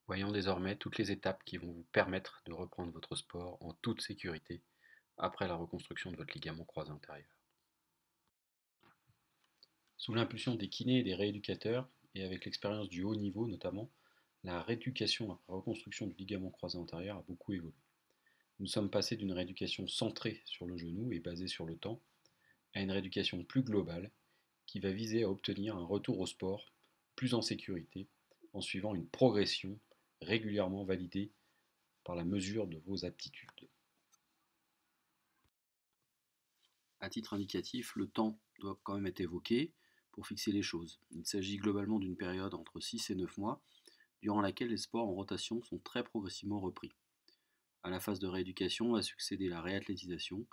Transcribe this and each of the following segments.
Voyons désormais toutes les étapes qui vont vous permettre de reprendre votre sport en toute sécurité après la reconstruction de votre ligament croisé antérieur. Sous l'impulsion des kinés et des rééducateurs, et avec l'expérience du haut niveau notamment, la rééducation après reconstruction du ligament croisé antérieur a beaucoup évolué. Nous sommes passés d'une rééducation centrée sur le genou et basée sur le temps à une rééducation plus globale qui va viser à obtenir un retour au sport plus en sécurité en suivant une progression régulièrement validée par la mesure de vos aptitudes. À titre indicatif, le temps doit quand même être évoqué pour fixer les choses. Il s'agit globalement d'une période entre 6 et 9 mois, durant laquelle les sports en rotation sont très progressivement repris. À la phase de rééducation va succéder la réathlétisation,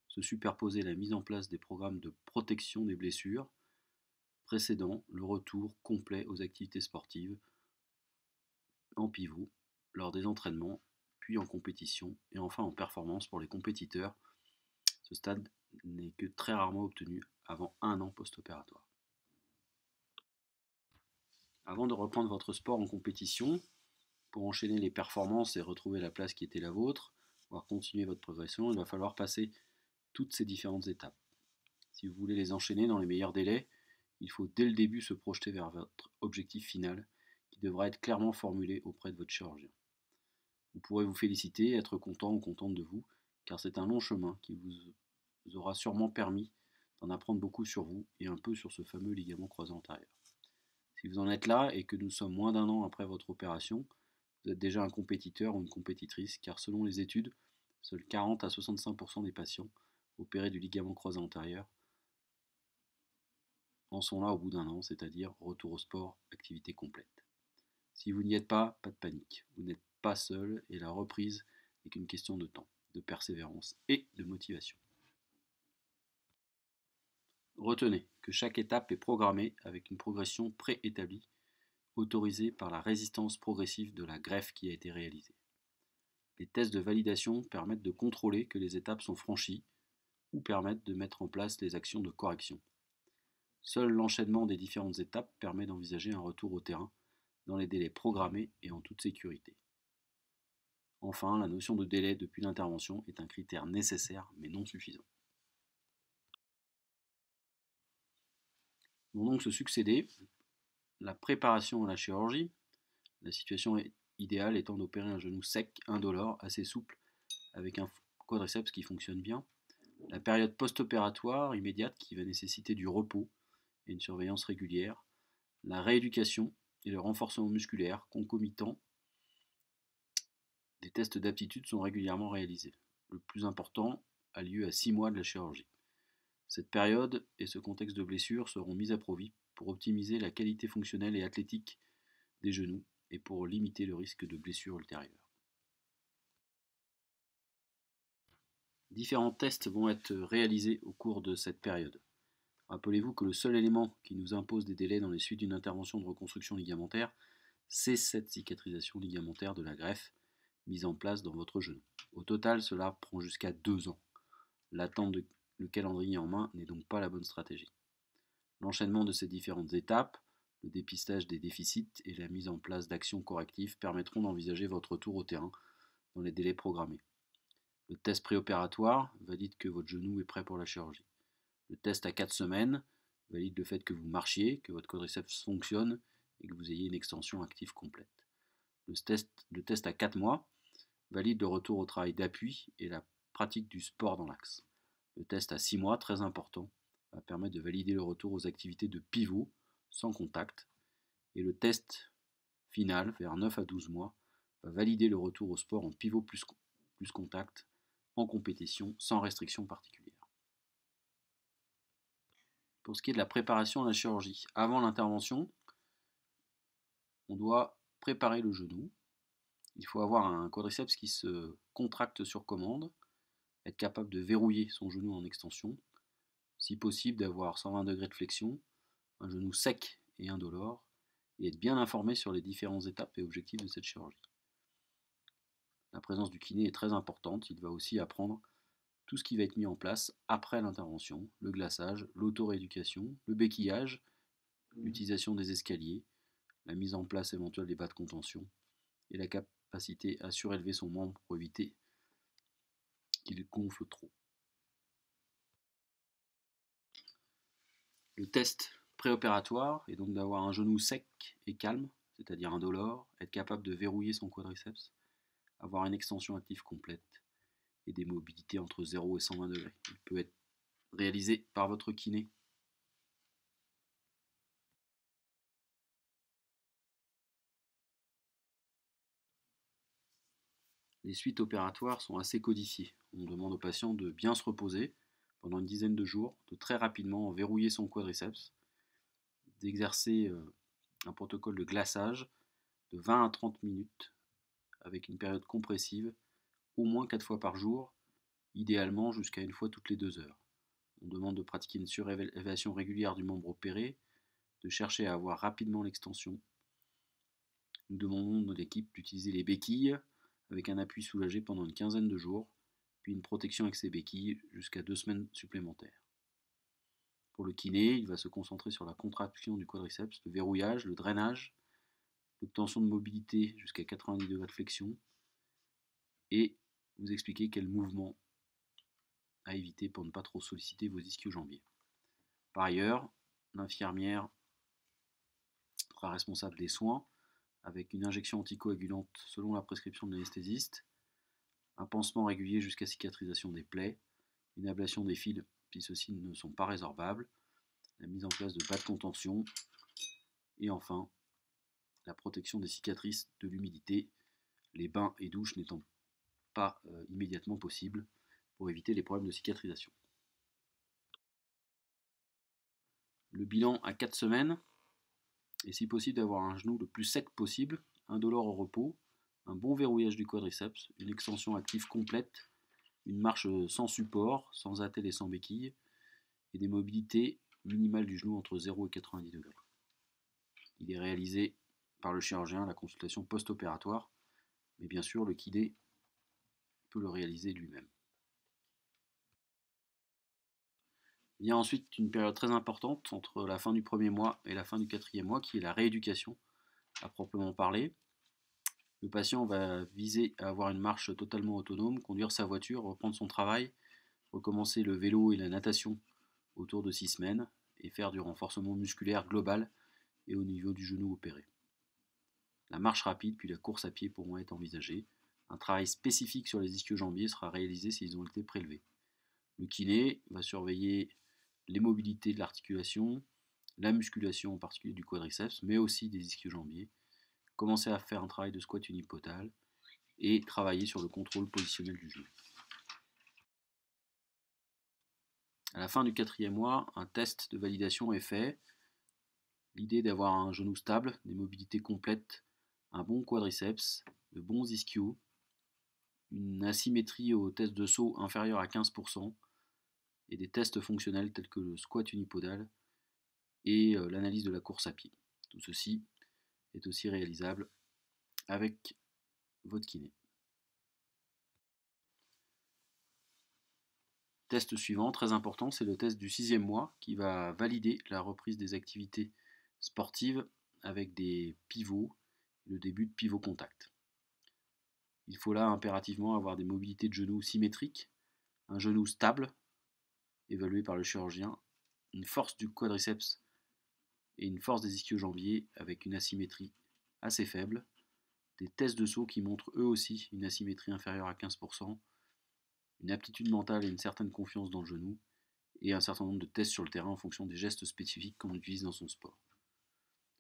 se superposer la mise en place des programmes de protection des blessures, précédant le retour complet aux activités sportives en pivot, lors des entraînements, puis en compétition, et enfin en performance pour les compétiteurs. Ce stade n'est que très rarement obtenu avant un an post-opératoire. Avant de reprendre votre sport en compétition, pour enchaîner les performances et retrouver la place qui était la vôtre, voire continuer votre progression, il va falloir passer toutes ces différentes étapes. Si vous voulez les enchaîner dans les meilleurs délais, il faut dès le début se projeter vers votre objectif final, qui devra être clairement formulé auprès de votre chirurgien. Vous pourrez vous féliciter, être content ou contente de vous, car c'est un long chemin qui vous aura sûrement permis d'en apprendre beaucoup sur vous et un peu sur ce fameux ligament croisé antérieur. Si vous en êtes là et que nous sommes moins d'un an après votre opération, vous êtes déjà un compétiteur ou une compétitrice, car selon les études, seuls 40 à 65% des patients opérés du ligament croisé antérieur en sont là au bout d'un an, c'est-à-dire retour au sport, activité complète. Si vous n'y êtes pas, pas de panique, vous n'êtes pas seul et la reprise n'est qu'une question de temps, de persévérance et de motivation. Retenez que chaque étape est programmée avec une progression préétablie, autorisée par la résistance progressive de la greffe qui a été réalisée. Les tests de validation permettent de contrôler que les étapes sont franchies ou permettent de mettre en place les actions de correction. Seul l'enchaînement des différentes étapes permet d'envisager un retour au terrain dans les délais programmés et en toute sécurité. Enfin, la notion de délai depuis l'intervention est un critère nécessaire mais non suffisant. Vont donc se succéder la préparation à la chirurgie, la situation idéale étant d'opérer un genou sec, indolore, assez souple, avec un quadriceps qui fonctionne bien, la période post-opératoire immédiate qui va nécessiter du repos et une surveillance régulière, la rééducation et le renforcement musculaire concomitant. Des tests d'aptitude sont régulièrement réalisés. Le plus important a lieu à 6 mois de la chirurgie. Cette période et ce contexte de blessure seront mis à profit pour optimiser la qualité fonctionnelle et athlétique des genoux et pour limiter le risque de blessure ultérieure. Différents tests vont être réalisés au cours de cette période. Rappelez-vous que le seul élément qui nous impose des délais dans les suites d'une intervention de reconstruction ligamentaire, c'est cette cicatrisation ligamentaire de la greffe mise en place dans votre genou. Au total, cela prend jusqu'à 2 ans. L'attente de le calendrier en main n'est donc pas la bonne stratégie. L'enchaînement de ces différentes étapes, le dépistage des déficits et la mise en place d'actions correctives permettront d'envisager votre retour au terrain dans les délais programmés. Le test préopératoire valide que votre genou est prêt pour la chirurgie. Le test à 4 semaines valide le fait que vous marchiez, que votre quadriceps fonctionne et que vous ayez une extension active complète. Le test à 4 mois valide le retour au travail d'appui et la pratique du sport dans l'axe. Le test à 6 mois, très important, va permettre de valider le retour aux activités de pivot sans contact. Et le test final, vers 9 à 12 mois, va valider le retour au sport en pivot plus contact, en compétition, sans restriction particulière. Pour ce qui est de la préparation à la chirurgie, avant l'intervention, on doit préparer le genou. Il faut avoir un quadriceps qui se contracte sur commande, être capable de verrouiller son genou en extension, si possible d'avoir 120 degrés de flexion, un genou sec et indolore, et être bien informé sur les différentes étapes et objectifs de cette chirurgie. La présence du kiné est très importante, il va aussi apprendre tout ce qui va être mis en place après l'intervention, le glaçage, l'auto-rééducation, le béquillage, l'utilisation des escaliers, la mise en place éventuelle des bas de contention, et la capacité à surélever son membre pour éviter qu'il gonfle trop. Le test préopératoire est donc d'avoir un genou sec et calme, c'est-à-dire indolore, être capable de verrouiller son quadriceps, avoir une extension active complète et des mobilités entre 0 et 120 degrés. Il peut être réalisé par votre kiné. Les suites opératoires sont assez codifiées. On demande au patient de bien se reposer pendant une dizaine de jours, de très rapidement verrouiller son quadriceps, d'exercer un protocole de glaçage de 20 à 30 minutes avec une période compressive, au moins 4 fois par jour, idéalement jusqu'à une fois toutes les 2 heures. On demande de pratiquer une surélévation régulière du membre opéré, de chercher à avoir rapidement l'extension. Nous demandons à l'équipe d'utiliser les béquilles avec un appui soulagé pendant une quinzaine de jours, puis une protection avec ces béquilles jusqu'à 2 semaines supplémentaires. Pour le kiné, il va se concentrer sur la contraction du quadriceps, le verrouillage, le drainage, l'obtention de mobilité jusqu'à 90 degrés de flexion et vous expliquer quel mouvement à éviter pour ne pas trop solliciter vos ischio-jambiers. Par ailleurs, l'infirmière sera responsable des soins avec une injection anticoagulante selon la prescription de l'anesthésiste, un pansement régulier jusqu'à cicatrisation des plaies, une ablation des fils si ceux-ci ne sont pas résorbables, la mise en place de bas de contention et enfin la protection des cicatrices de l'humidité, les bains et douches n'étant pas immédiatement possibles pour éviter les problèmes de cicatrisation. Le bilan à 4 semaines est si possible d'avoir un genou le plus sec possible, indolore au repos, un bon verrouillage du quadriceps, une extension active complète, une marche sans support, sans attelle et sans béquille, et des mobilités minimales du genou entre 0 et 90 degrés. Il est réalisé par le chirurgien à la consultation post-opératoire, mais bien sûr le kiné peut le réaliser lui-même. Il y a ensuite une période très importante entre la fin du premier mois et la fin du 4e mois qui est la rééducation à proprement parler. Le patient va viser à avoir une marche totalement autonome, conduire sa voiture, reprendre son travail, recommencer le vélo et la natation autour de 6 semaines et faire du renforcement musculaire global et au niveau du genou opéré. La marche rapide puis la course à pied pourront être envisagées. Un travail spécifique sur les ischio-jambiers sera réalisé s'ils ont été prélevés. Le kiné va surveiller les mobilités de l'articulation, la musculation en particulier du quadriceps, mais aussi des ischio-jambiers, commencer à faire un travail de squat unipodal et travailler sur le contrôle positionnel du genou. À la fin du 4e mois, un test de validation est fait. L'idée d'avoir un genou stable, des mobilités complètes, un bon quadriceps, de bons ischios, une asymétrie au test de saut inférieure à 15% et des tests fonctionnels tels que le squat unipodal et l'analyse de la course à pied. Tout ceci est aussi réalisable avec votre kiné. Test suivant, très important, c'est le test du 6e mois qui va valider la reprise des activités sportives avec des pivots, le début de pivot contact. Il faut là impérativement avoir des mobilités de genoux symétriques, un genou stable, évalué par le chirurgien, une force du quadriceps et une force des ischio-jambiers avec une asymétrie assez faible, des tests de saut qui montrent eux aussi une asymétrie inférieure à 15%, une aptitude mentale et une certaine confiance dans le genou, et un certain nombre de tests sur le terrain en fonction des gestes spécifiques qu'on utilise dans son sport.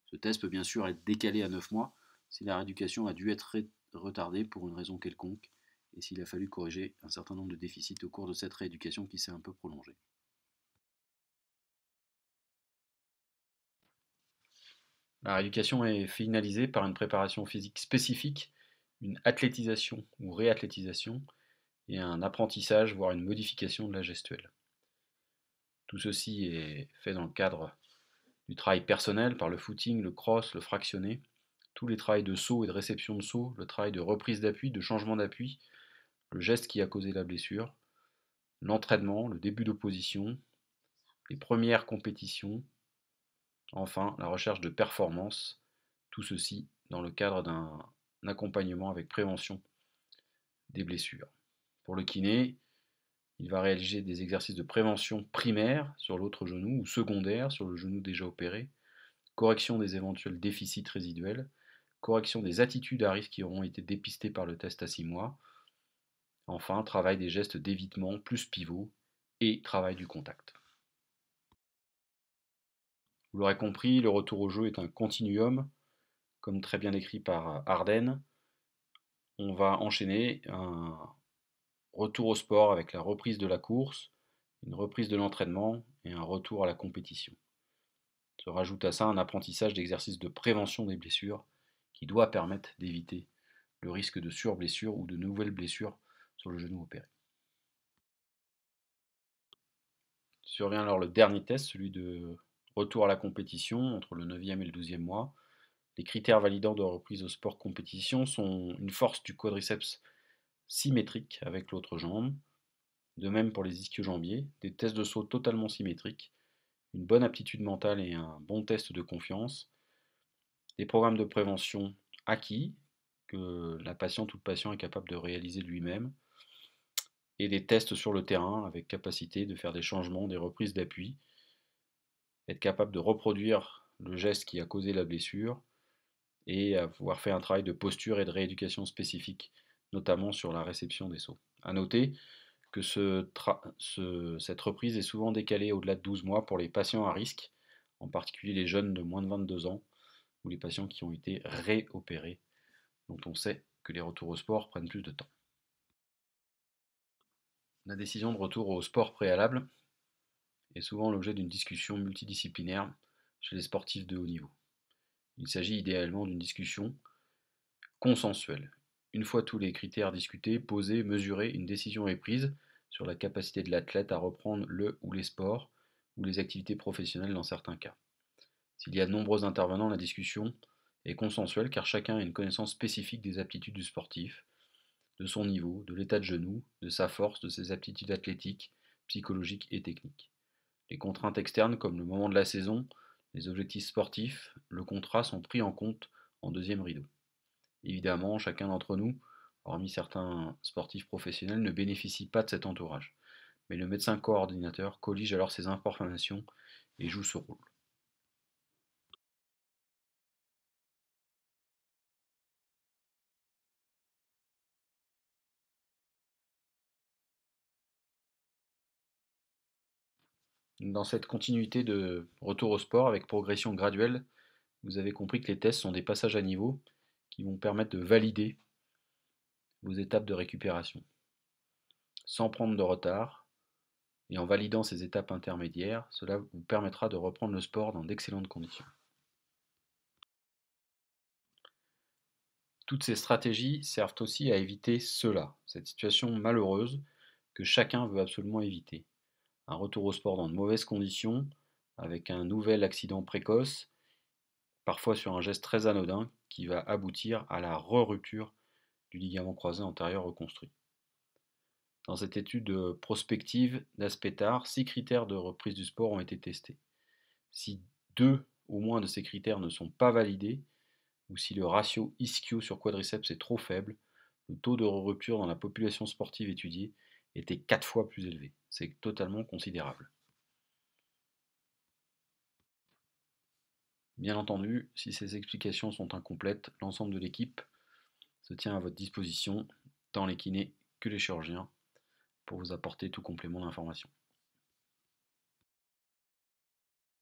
Ce test peut bien sûr être décalé à 9 mois si la rééducation a dû être retardée pour une raison quelconque et s'il a fallu corriger un certain nombre de déficits au cours de cette rééducation qui s'est un peu prolongée. La rééducation est finalisée par une préparation physique spécifique, une athlétisation ou réathlétisation et un apprentissage, voire une modification de la gestuelle. Tout ceci est fait dans le cadre du travail personnel par le footing, le cross, le fractionné, tous les travails de saut et de réception de saut, le travail de reprise d'appui, de changement d'appui, le geste qui a causé la blessure, l'entraînement, le début d'opposition, les premières compétitions, enfin la recherche de performance, tout ceci dans le cadre d'un accompagnement avec prévention des blessures. Pour le kiné, il va réaliser des exercices de prévention primaire sur l'autre genou ou secondaire sur le genou déjà opéré, correction des éventuels déficits résiduels, correction des attitudes à risque qui auront été dépistées par le test à 6 mois, enfin travail des gestes d'évitement plus pivot et travail du contact. Vous l'aurez compris, le retour au jeu est un continuum, comme très bien décrit par Arden. On va enchaîner un retour au sport avec la reprise de la course, une reprise de l'entraînement et un retour à la compétition. Se rajoute à ça un apprentissage d'exercices de prévention des blessures qui doit permettre d'éviter le risque de surblessure ou de nouvelles blessures sur le genou opéré. Survient alors le dernier test, celui de retour à la compétition entre le 9e et le 12e mois. Les critères validants de reprise au sport compétition sont une force du quadriceps symétrique avec l'autre jambe, de même pour les ischio-jambiers, des tests de saut totalement symétriques, une bonne aptitude mentale et un bon test de confiance, des programmes de prévention acquis, que la patiente ou le patient est capable de réaliser de lui-même, et des tests sur le terrain avec capacité de faire des changements, des reprises d'appui, être capable de reproduire le geste qui a causé la blessure, et avoir fait un travail de posture et de rééducation spécifique, notamment sur la réception des sauts. A noter que cette reprise est souvent décalée au-delà de 12 mois pour les patients à risque, en particulier les jeunes de moins de 22 ans ou les patients qui ont été réopérés, dont on sait que les retours au sport prennent plus de temps. La décision de retour au sport préalable est souvent l'objet d'une discussion multidisciplinaire chez les sportifs de haut niveau. Il s'agit idéalement d'une discussion consensuelle. Une fois tous les critères discutés, posés, mesurés, une décision est prise sur la capacité de l'athlète à reprendre le ou les sports ou les activités professionnelles dans certains cas. S'il y a de nombreux intervenants, la discussion est consensuelle car chacun a une connaissance spécifique des aptitudes du sportif, de son niveau, de l'état de genou, de sa force, de ses aptitudes athlétiques, psychologiques et techniques. Les contraintes externes comme le moment de la saison, les objectifs sportifs, le contrat sont pris en compte en deuxième rideau. Évidemment, chacun d'entre nous, hormis certains sportifs professionnels, ne bénéficie pas de cet entourage. Mais le médecin coordinateur collige alors ces informations et joue ce rôle. Dans cette continuité de retour au sport avec progression graduelle, vous avez compris que les tests sont des passages à niveau qui vont permettre de valider vos étapes de récupération. Sans prendre de retard et en validant ces étapes intermédiaires, cela vous permettra de reprendre le sport dans d'excellentes conditions. Toutes ces stratégies servent aussi à éviter cela, cette situation malheureuse que chacun veut absolument éviter. Un retour au sport dans de mauvaises conditions, avec un nouvel accident précoce, parfois sur un geste très anodin qui va aboutir à la re-rupture du ligament croisé antérieur reconstruit. Dans cette étude prospective d'Aspetar, 6 critères de reprise du sport ont été testés. Si 2 au moins de ces critères ne sont pas validés, ou si le ratio ischio sur quadriceps est trop faible, le taux de rupture dans la population sportive étudiée était 4 fois plus élevé. C'est totalement considérable. Bien entendu, si ces explications sont incomplètes, l'ensemble de l'équipe se tient à votre disposition, tant les kinés que les chirurgiens, pour vous apporter tout complément d'information.